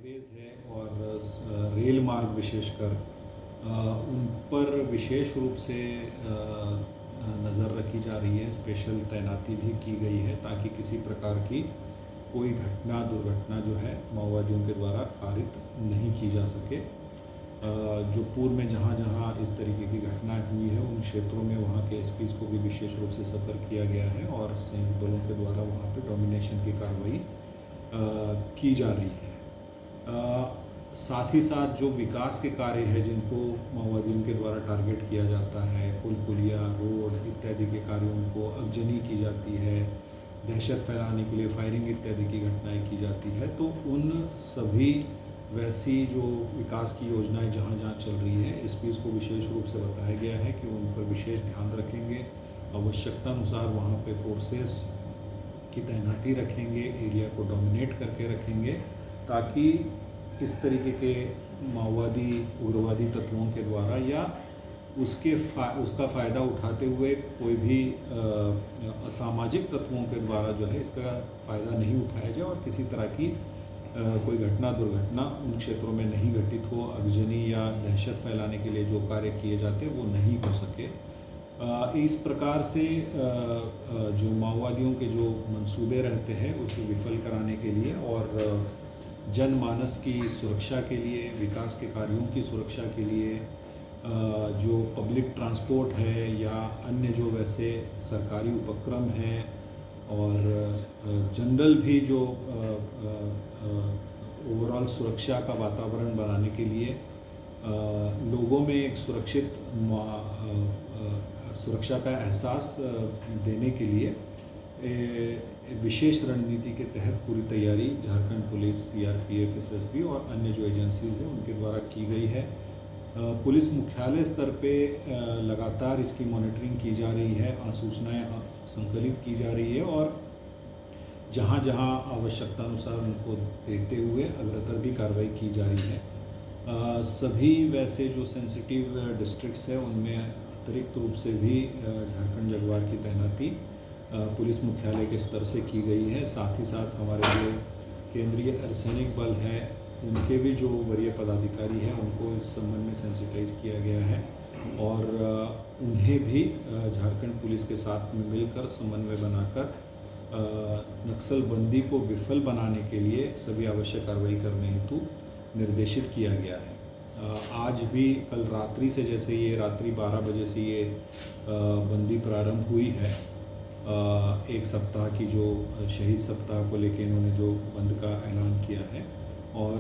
Highways है और rail मार्ग विशेषकर उन पर विशेष रूप से नज़र रखी जा रही है। स्पेशल तैनाती भी की गई है ताकि किसी प्रकार की कोई दुर्घटना जो है माओवादियों के द्वारा पारित नहीं की जा सके। जो पूर्व में जहाँ जहाँ इस तरीके की घटना हुई है उन क्षेत्रों में वहाँ के एसपीज़ को भी विशेष रूप से सतर्क किया गया है और संयुक्त बलों के द्वारा वहाँ पे डोमिनेशन की कार्रवाई की जा रही है। साथ ही साथ जो विकास के कार्य है जिनको माओवादियों के द्वारा टारगेट किया जाता है, पुल पुलिया, रोड इत्यादि के कार्यों को अगजनी की जाती है, दहशत फैलाने के लिए फायरिंग इत्यादि की घटनाएं की जाती है, तो उन सभी वैसी जो विकास की योजनाएं जहां जहां चल रही है एसपीज़ को विशेष रूप से बताया गया है कि उन पर विशेष ध्यान रखेंगे। आवश्यकता अनुसार वहाँ पे फोर्सेस की तैनाती रखेंगे, एरिया को डोमिनेट करके रखेंगे ताकि इस तरीके के माओवादी उग्रवादी तत्वों के द्वारा या उसका फ़ायदा उठाते हुए कोई भी असामाजिक तत्वों के द्वारा जो है इसका फ़ायदा नहीं उठाया जाए और किसी तरह की कोई दुर्घटना उन क्षेत्रों में नहीं घटित हो। अगजनी या दहशत फैलाने के लिए जो कार्य किए जाते हैं वो नहीं हो सके। इस प्रकार से जो माओवादियों के जो मंसूबे रहते हैं उसे विफल कराने के लिए और जनमानस की सुरक्षा के लिए, विकास के कार्यों की सुरक्षा के लिए जो पब्लिक ट्रांसपोर्ट है या अन्य जो वैसे सरकारी उपक्रम हैं और जनरल भी जो ओवरऑल सुरक्षा का वातावरण बनाने के लिए लोगों में एक सुरक्षा का एहसास देने के लिए विशेष रणनीति के तहत पूरी तैयारी झारखंड पुलिस, सीआरपीएफ, एसएसबी और अन्य जो एजेंसीज़ हैं उनके द्वारा की गई है। पुलिस मुख्यालय स्तर पे लगातार इसकी मॉनिटरिंग की जा रही है, सूचनाएं संकलित की जा रही है और जहां जहां आवश्यकता अनुसार उनको देते हुए अग्रतर भी कार्रवाई की जा रही है। सभी वैसे जो सेंसिटिव डिस्ट्रिक्ट्स हैं उनमें अतिरिक्त रूप से भी झारखंड जगुआर की तैनाती पुलिस मुख्यालय के स्तर से की गई है। साथ ही साथ हमारे जो केंद्रीय अर्धसैनिक बल है उनके भी जो वरीय पदाधिकारी हैं उनको इस संबंध में सेंसिटाइज किया गया है और उन्हें भी झारखंड पुलिस के साथ में मिलकर समन्वय बनाकर नक्सलबंदी को विफल बनाने के लिए सभी आवश्यक कार्रवाई करने हेतु निर्देशित किया गया है। आज भी कल रात्रि से जैसे ये रात्रि 12 बजे से ये बंदी प्रारंभ हुई है, एक सप्ताह की जो शहीद सप्ताह को लेकर इन्होंने जो बंद का ऐलान किया है और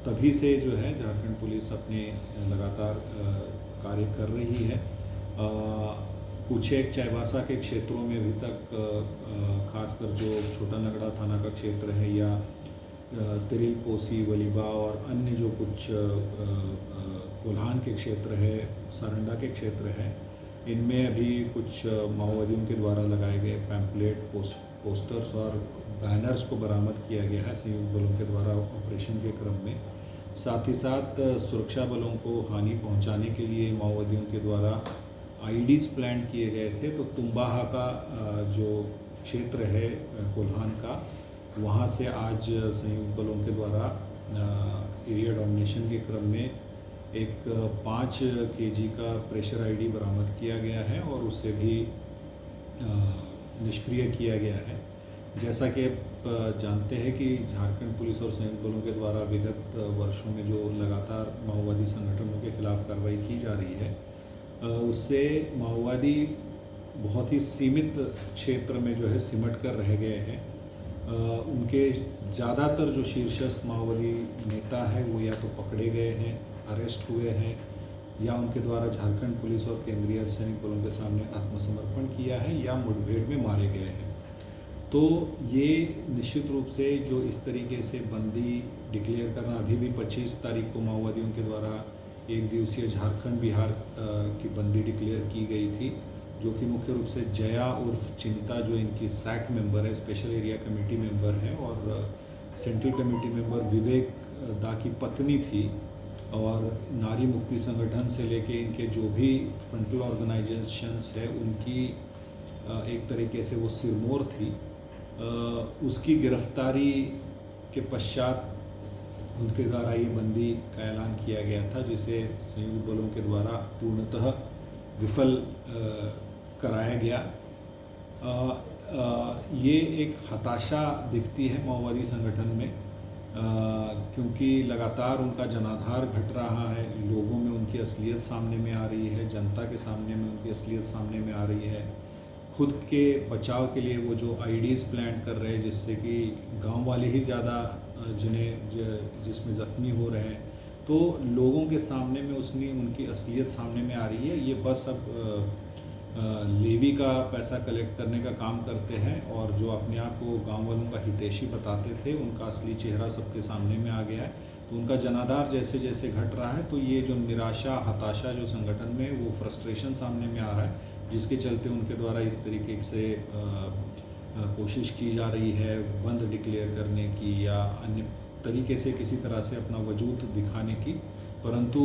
तभी से जो है झारखंड पुलिस अपने लगातार कार्य कर रही है। कुछ एक चाईबासा के क्षेत्रों में अभी तक खासकर जो छोटा नगड़ा थाना का क्षेत्र है या तिरिल, कोसी, वलीबा और अन्य जो कुछ कोल्हान के क्षेत्र है, सारंडा के क्षेत्र है, इनमें अभी कुछ माओवादियों के द्वारा लगाए गए पैम्पलेट, पोस्टर्स और बैनर्स को बरामद किया गया है संयुक्त बलों के द्वारा ऑपरेशन के क्रम में। साथ ही साथ सुरक्षा बलों को हानि पहुंचाने के लिए माओवादियों के द्वारा आईडीज़ प्लान किए गए थे। तो तुम्बाहा का जो क्षेत्र है कोल्हान का, वहाँ से आज संयुक्त बलों के द्वारा एरिया डोमिनेशन के क्रम में एक 5 केजी का प्रेशर आईडी बरामद किया गया है और उसे भी निष्क्रिय किया गया है। जैसा कि आप जानते हैं कि झारखंड पुलिस और संयुक्त बलों के द्वारा विगत वर्षों में जो लगातार माओवादी संगठनों के खिलाफ कार्रवाई की जा रही है उससे माओवादी बहुत ही सीमित क्षेत्र में जो है सिमट कर रह गए हैं। उनके ज़्यादातर जो शीर्षस्थ माओवादी नेता हैं वो या तो पकड़े गए हैं, अरेस्ट हुए हैं या उनके द्वारा झारखंड पुलिस और केंद्रीय अर्धसैनिक बलों के सामने आत्मसमर्पण किया है या मुठभेड़ में मारे गए हैं। तो ये निश्चित रूप से जो इस तरीके से बंदी डिक्लेयर करना, अभी भी 25 तारीख को माओवादियों के द्वारा एक दिवसीय झारखंड बिहार की बंदी डिक्लेयर की गई थी, जो कि मुख्य रूप से जया उर्फ चिंता जो इनकी सैक मेंबर है, स्पेशल एरिया कमेटी मेंबर है और सेंट्रल कमेटी मेंबर विवेक दा की पत्नी थी और नारी मुक्ति संगठन से लेके इनके जो भी फ्रंटल ऑर्गेनाइजेशंस है उनकी एक तरीके से वो सिरमौर थी। उसकी गिरफ्तारी के पश्चात उनके द्वारा ये बंदी का ऐलान किया गया था, जिसे संयुक्त बलों के द्वारा पूर्णतः विफल कराया गया। ये एक हताशा दिखती है माओवादी संगठन में, क्योंकि लगातार उनका जनाधार घट रहा है, लोगों में उनकी असलियत सामने में आ रही है, जनता के सामने में उनकी असलियत सामने में आ रही है। खुद के बचाव के लिए वो जो आईडीज़ प्लान कर रहे हैं, जिससे कि गांव वाले ही ज़्यादा जिसमें ज़ख्मी हो रहे हैं, तो लोगों के सामने में उनकी असलियत सामने में आ रही है। ये बस अब लेवी का पैसा कलेक्ट करने का काम करते हैं, और जो अपने आप को गांव वालों का हितैषी बताते थे, उनका असली चेहरा सबके सामने में आ गया है। तो उनका जनाधार जैसे जैसे घट रहा है, तो ये जो निराशा, हताशा जो संगठन में, वो फ्रस्ट्रेशन सामने में आ रहा है, जिसके चलते उनके द्वारा इस तरीके से कोशिश की जा रही है बंद डिक्लेयर करने की या अन्य तरीके से किसी तरह से अपना वजूद दिखाने की। परंतु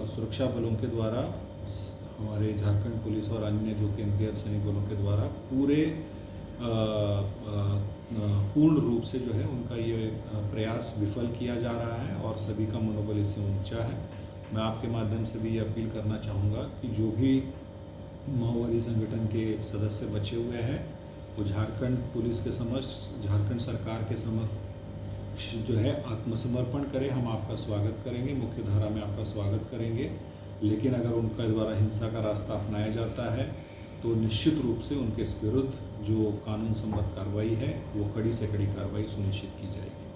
सुरक्षा बलों के द्वारा, हमारे झारखंड पुलिस और अन्य जो केंद्रीय अर्धसैनिक बलों के द्वारा पूरे पूर्ण रूप से जो है उनका ये प्रयास विफल किया जा रहा है, और सभी का मनोबल इससे ऊंचा है। मैं आपके माध्यम से भी ये अपील करना चाहूँगा कि जो भी माओवादी संगठन के सदस्य बचे हुए हैं, वो झारखंड पुलिस के समक्ष, झारखंड सरकार के समक्ष जो है आत्मसमर्पण करें। हम आपका स्वागत करेंगे, मुख्य धारा में आपका स्वागत करेंगे। लेकिन अगर उनका द्वारा हिंसा का रास्ता अपनाया जाता है, तो निश्चित रूप से उनके विरुद्ध जो कानून सम्मत कार्रवाई है, वो कड़ी से कड़ी कार्रवाई सुनिश्चित की जाएगी।